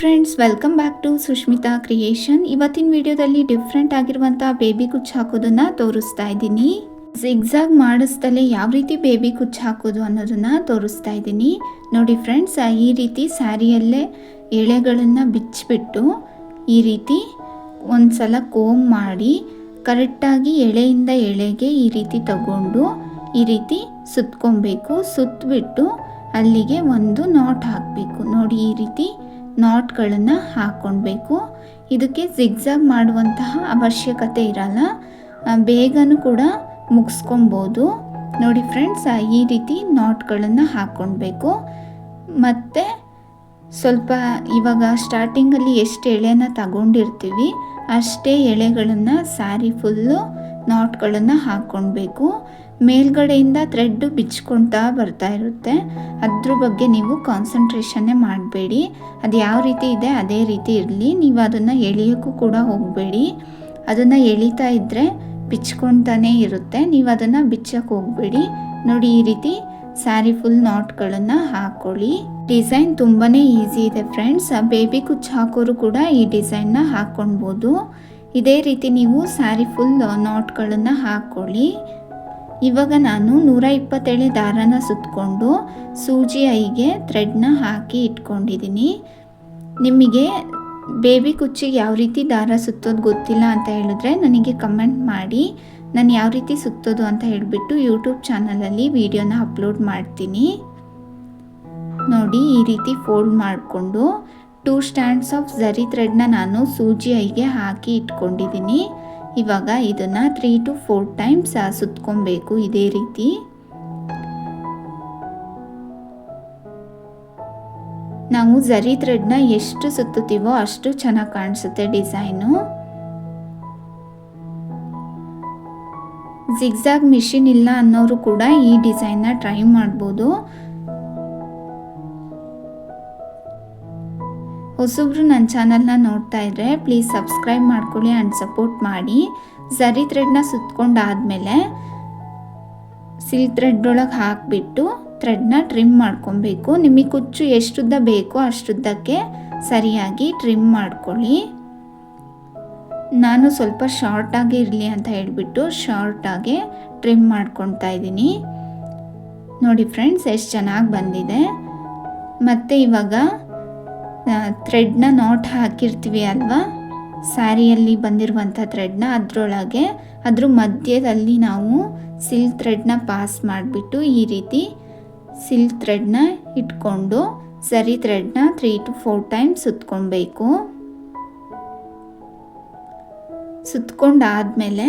Friends, welcome back to Sushmita creation. ಇವತ್ತಿನ ವಿಡಿಯೋದಲ್ಲಿ different ಆಗಿರುವಂಥ ಬೇಬಿ ಕುಚ್ಚು ಹಾಕೋದನ್ನು ತೋರಿಸ್ತಾ ಇದ್ದೀನಿ. ಜಿಗ್ಜಾಗ್ ಮಾಡಿಸ್ದಲೇ ಯಾವ ರೀತಿ ಬೇಬಿ ಕುಚ್ಚು ಹಾಕೋದು ಅನ್ನೋದನ್ನು ತೋರಿಸ್ತಾ ಇದ್ದೀನಿ. ನೋಡಿ ಫ್ರೆಂಡ್ಸ್, ಈ ರೀತಿ ಸ್ಯಾರಿಯಲ್ಲೇ ಎಳೆಗಳನ್ನು ಬಿಚ್ಚಿಬಿಟ್ಟು ಈ ರೀತಿ ಒಂದು ಸಲ ಕೋಮ್ ಮಾಡಿ ಕರೆಕ್ಟಾಗಿ ಎಳೆಯಿಂದ ಎಳೆಗೆ ಈ ರೀತಿ ತಗೊಂಡು ಈ ರೀತಿ ಸುತ್ಕೊಬೇಕು. ಸುತ್ತಬಿಟ್ಟು ಅಲ್ಲಿಗೆ ಒಂದು ನಾಟ್ ಹಾಕಬೇಕು. ನೋಡಿ, ಈ ರೀತಿ ನಾಟ್ಗಳನ್ನು ಹಾಕ್ಕೊಳ್ಬೇಕು. ಇದಕ್ಕೆ ಜಿಗ್ಜಾಗ್ ಮಾಡುವಂತಹ ಅವಶ್ಯಕತೆ ಇರಲ್ಲ, ಬೇಗನೂ ಕೂಡ ಮುಗಿಸ್ಕೊಬೋದು. ನೋಡಿ ಫ್ರೆಂಡ್ಸ್, ಈ ರೀತಿ ನಾಟ್ಗಳನ್ನು ಹಾಕ್ಕೊಳ್ಬೇಕು. ಮತ್ತು ಸ್ವಲ್ಪ ಇವಾಗ ಸ್ಟಾರ್ಟಿಂಗಲ್ಲಿ ಎಷ್ಟು ಎಳೆನ ತಗೊಂಡಿರ್ತೀವಿ ಅಷ್ಟೇ ಎಳೆಗಳನ್ನು ಸ್ಯಾರಿ ಫುಲ್ಲು ನಾಟ್ಗಳನ್ನು ಹಾಕ್ಕೊಳ್ಬೇಕು. ಮೇಲ್ಗಡೆಯಿಂದ ಥ್ರೆಡ್ಡು ಬಿಚ್ಕೊಳ್ತಾ ಬರ್ತಾ ಇರುತ್ತೆ, ಅದ್ರ ಬಗ್ಗೆ ನೀವು ಕಾನ್ಸಂಟ್ರೇಷನ್ನೇ ಮಾಡಬೇಡಿ. ಅದು ಯಾವ ರೀತಿ ಇದೆ ಅದೇ ರೀತಿ ಇರಲಿ. ನೀವು ಅದನ್ನು ಎಳೆಯೋಕ್ಕೂ ಕೂಡ ಹೋಗಬೇಡಿ. ಅದನ್ನು ಎಳಿತಾ ಇದ್ದರೆ ಬಿಚ್ಕೊಳ್ತಾನೇ ಇರುತ್ತೆ, ನೀವು ಅದನ್ನು ಬಿಚ್ಚಕ್ಕೆ ಹೋಗಬೇಡಿ. ನೋಡಿ, ಈ ರೀತಿ ಸ್ಯಾರಿ ಫುಲ್ ನಾಟ್ಗಳನ್ನು ಹಾಕ್ಕೊಳ್ಳಿ. ಡಿಸೈನ್ ತುಂಬಾ ಈಸಿ ಇದೆ ಫ್ರೆಂಡ್ಸ್. ಬೇಬಿ ಕುಚ್ಚು ಹಾಕೋರು ಕೂಡ ಈ ಡಿಸೈನ್ನ ಹಾಕ್ಕೊಳ್ಬೋದು. ಇದೇ ರೀತಿ ನೀವು ಸ್ಯಾರಿ ಫುಲ್ ನಾಟ್ಗಳನ್ನು ಹಾಕ್ಕೊಳ್ಳಿ. ಇವಾಗ ನಾನು 127 ದಾರನ ಸುತ್ತಕೊಂಡು ಸೂಜಿ ಐಗೆ ಥ್ರೆಡ್ನ ಹಾಕಿ ಇಟ್ಕೊಂಡಿದ್ದೀನಿ. ನಿಮಗೆ ಬೇಬಿ ಕುಚ್ಚಿಗೆ ಯಾವ ರೀತಿ ದಾರ ಸುತ್ತೋದು ಗೊತ್ತಿಲ್ಲ ಅಂತ ಹೇಳಿದ್ರೆ ನನಗೆ ಕಮೆಂಟ್ ಮಾಡಿ. ನಾನು ಯಾವ ರೀತಿ ಸುತ್ತೋದು ಅಂತ ಹೇಳಿಬಿಟ್ಟು ಯೂಟ್ಯೂಬ್ ಚಾನಲಲ್ಲಿ ವಿಡಿಯೋನ ಅಪ್ಲೋಡ್ ಮಾಡ್ತೀನಿ. ನೋಡಿ, ಈ ರೀತಿ ಫೋಲ್ಡ್ ಮಾಡಿಕೊಂಡು 2 ಸ್ಟ್ಯಾಂಡ್ಸ್ ಆಫ್ ಝರಿ ಥ್ರೆಡ್ನ ನಾನು ಸೂಜಿ ಐಗೆ ಹಾಕಿ ಇಟ್ಕೊಂಡಿದ್ದೀನಿ. ಇವಾಗ ಇದನ್ನು 3 to 4 ಟೈಮ್ಸ್ ಸುತ್ಕೊಬೇಕು. ಇದೇ ರೀತಿ ನಾವು ಝರಿ ಥ್ರೆಡ್ನ ಎಷ್ಟು ಸುತ್ತುತ್ತೀವೋ ಅಷ್ಟು ಚೆನ್ನಾಗಿ ಕಾಣಿಸುತ್ತೆ ಡಿಸೈನು. ಜಿಗ್ಜಾಗ್ ಮಿಷಿನ್ ಇಲ್ಲ ಅನ್ನೋರು ಕೂಡ ಈ ಡಿಸೈನ್ನ ಟ್ರೈ ಮಾಡ್ಬೋದು. ಹೊಸಬ್ರು ನನ್ನ ಚಾನಲ್ನ ನೋಡ್ತಾ ಇದ್ದರೆ ಪ್ಲೀಸ್ ಸಬ್ಸ್ಕ್ರೈಬ್ ಮಾಡ್ಕೊಳ್ಳಿ ಆ್ಯಂಡ್ ಸಪೋರ್ಟ್ ಮಾಡಿ. ಝರಿ ಥ್ರೆಡ್ನ ಸುತ್ಕೊಂಡಾದಮೇಲೆ ಸಿಲ್ಕ್ ಥ್ರೆಡ್ ಒಳಗೆ ಹಾಕಿಬಿಟ್ಟು ಥ್ರೆಡ್ನ ಟ್ರಿಮ್ ಮಾಡ್ಕೊಬೇಕು. ನಿಮಗೆ ಕುಚ್ಚು ಎಷ್ಟುದ್ದ ಬೇಕೋ ಅಷ್ಟುದ್ದಕ್ಕೆ ಸರಿಯಾಗಿ ಟ್ರಿಮ್ ಮಾಡ್ಕೊಳ್ಳಿ. ನಾನು ಸ್ವಲ್ಪ ಶಾರ್ಟಾಗಿ ಇರಲಿ ಅಂತ ಹೇಳಿಬಿಟ್ಟು ಶಾರ್ಟಾಗೆ ಟ್ರಿಮ್ ಮಾಡ್ಕೊತಾ ಇದ್ದೀನಿ. ನೋಡಿ ಫ್ರೆಂಡ್ಸ್, ಎಷ್ಟು ಚೆನ್ನಾಗಿ ಬಂದಿದೆ. ಮತ್ತು ಇವಾಗ ಥ್ರೆಡ್ನ ನಾಟ್ ಹಾಕಿರ್ತೀವಿ ಅಲ್ವಾ, ಸ್ಯಾರಿಯಲ್ಲಿ ಬಂದಿರುವಂಥ ಥ್ರೆಡ್ನ ಅದರೊಳಗೆ ಅದ್ರ ಮಧ್ಯದಲ್ಲಿ ನಾವು ಸಿಲ್ಕ್ ಥ್ರೆಡ್ನ ಪಾಸ್ ಮಾಡಿಬಿಟ್ಟು ಈ ರೀತಿ ಸಿಲ್ಕ್ ಥ್ರೆಡ್ನ ಇಟ್ಕೊಂಡು ಝರಿ ಥ್ರೆಡ್ನ 3 to 4 ಟೈಮ್ಸ್ ಸುತ್ಕೊಳ್ಬೇಕು. ಸುತ್ಕೊಂಡಾದಮೇಲೆ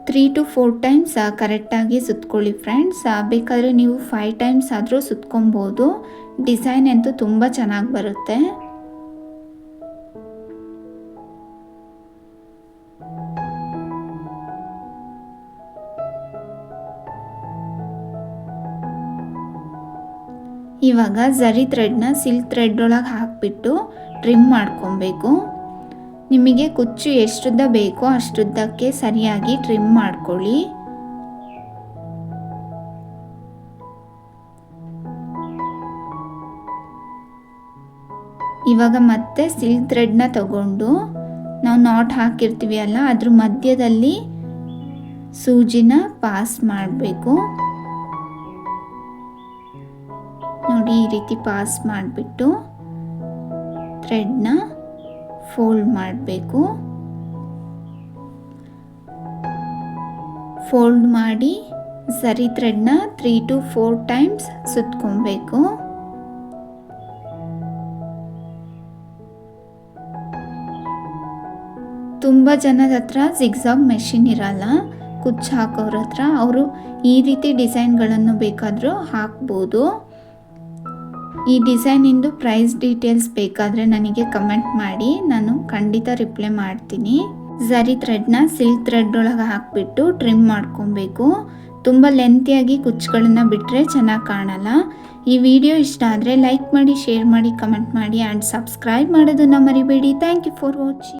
3 to 4 ಟೈಮ್ಸ್ ಕರೆಕ್ಟಾಗಿ ಸುತ್ಕೊಳ್ಳಿ ಫ್ರೆಂಡ್ಸ್. ಬೇಕಾದರೆ ನೀವು 5 ಟೈಮ್ಸ್ ಆದರೂ ಸುತ್ಕೊಬೋದು. ಡಿಸೈನ್ ಅಂತೂ ತುಂಬ ಚೆನ್ನಾಗಿ ಬರುತ್ತೆ. ಇವಾಗ ಝರಿ ಥ್ರೆಡ್ನ ಸಿಲ್ಕ್ ಥ್ರೆಡ್ ಒಳಗೆ ಹಾಕಿಬಿಟ್ಟು ಟ್ರಿಮ್ ಮಾಡ್ಕೊಬೇಕು. ನಿಮಗೆ ಕುಚ್ಚು ಎಷ್ಟುದ್ದ ಬೇಕೋ ಅಷ್ಟುದ್ದಕ್ಕೆ ಸರಿಯಾಗಿ ಟ್ರಿಮ್ ಮಾಡ್ಕೊಳ್ಳಿ. ಇವಾಗ ಮತ್ತೆ ಸಿಲ್ಕ್ ಥ್ರೆಡ್ನ ತಗೊಂಡು ನಾವು ನಾಟ್ ಹಾಕಿರ್ತೀವಿ ಅಲ್ಲ ಅದ್ರ ಮಧ್ಯದಲ್ಲಿ ಸೂಜಿನ ಪಾಸ್ ಮಾಡಬೇಕು. ನೋಡಿ, ಈ ರೀತಿ ಪಾಸ್ ಮಾಡಿಬಿಟ್ಟು ಥ್ರೆಡ್ನ ಫೋಲ್ಡ್ ಮಾಡಬೇಕು. ಫೋಲ್ಡ್ ಮಾಡಿ ಝರಿ ಥ್ರೆಡ್ನ 3 to 4 ಟೈಮ್ಸ್ ಸುತ್ಕೊಬೇಕು. ತುಂಬ ಜನದ ಹತ್ರ ಜಿಗ್ಜಾಗ್ ಮೆಷಿನ್ ಇರಲ್ಲ ಕುಚ್ಚು ಹಾಕೋರ ಹತ್ರ. ಅವರು ಈ ರೀತಿ ಡಿಸೈನ್ಗಳನ್ನು ಬೇಕಾದರೂ ಹಾಕ್ಬೋದು. ಈ ಡಿಸೈನಿಂದು ಪ್ರೈಸ್ ಡೀಟೇಲ್ಸ್ ಬೇಕಾದರೆ ನನಗೆ ಕಮೆಂಟ್ ಮಾಡಿ, ನಾನು ಖಂಡಿತ ರಿಪ್ಲೈ ಮಾಡ್ತೀನಿ. ಝರಿ ಥ್ರೆಡ್ನ ಸಿಲ್ಕ್ ಥ್ರೆಡ್ ಒಳಗೆ ಹಾಕಿಬಿಟ್ಟು ಟ್ರಿಮ್ ಮಾಡ್ಕೊಬೇಕು. ತುಂಬ ಲೆಂತಿಯಾಗಿ ಕುಚ್ಚುಗಳನ್ನು ಬಿಟ್ಟರೆ ಚೆನ್ನಾಗಿ ಕಾಣಲ್ಲ. ಈ ವಿಡಿಯೋ ಇಷ್ಟ ಆದರೆ ಲೈಕ್ ಮಾಡಿ, ಶೇರ್ ಮಾಡಿ, ಕಮೆಂಟ್ ಮಾಡಿ ಆ್ಯಂಡ್ ಸಬ್ಸ್ಕ್ರೈಬ್ ಮಾಡೋದನ್ನು ಮರಿಬೇಡಿ. Thank you for watching.